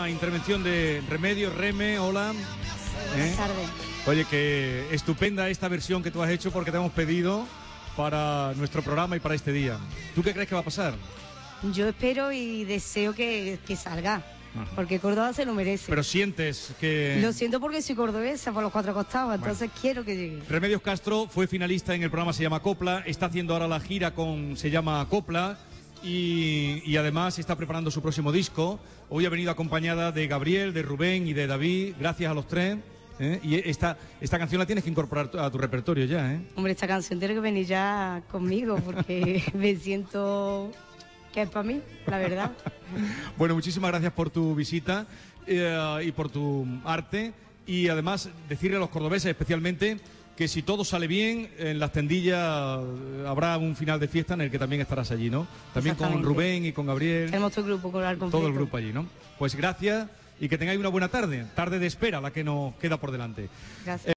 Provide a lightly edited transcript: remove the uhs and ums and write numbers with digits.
Una intervención de Remedios, Reme, hola. Buenas tardes. Oye, que estupenda esta versión que tú has hecho porque te hemos pedido para nuestro programa y para este día. ¿Tú qué crees que va a pasar? Yo espero y deseo que salga, porque Córdoba se lo merece. Pero sientes que... Lo siento porque soy cordobesa por los cuatro costados, entonces quiero que llegue. Remedios Castro fue finalista en el programa Se llama Copla, está haciendo ahora la gira con Se llama Copla y además está preparando su próximo disco. Hoy ha venido acompañada de Gabriel, de Rubén y de David, gracias a los tres. Y esta canción la tienes que incorporar a tu repertorio ya, ¿eh? Hombre, esta canción tiene que venir ya conmigo porque me siento que es para mí, la verdad. Bueno, muchísimas gracias por tu visita y por tu arte. Y además decirle a los cordobeses especialmente que si todo sale bien, en las tendillas habrá un final de fiesta en el que también estarás allí, ¿no? También con Rubén y con Gabriel. Tenemos todo el grupo con el completo. Todo el grupo allí, ¿no? Pues gracias y que tengáis una buena tarde. Tarde de espera la que nos queda por delante. Gracias.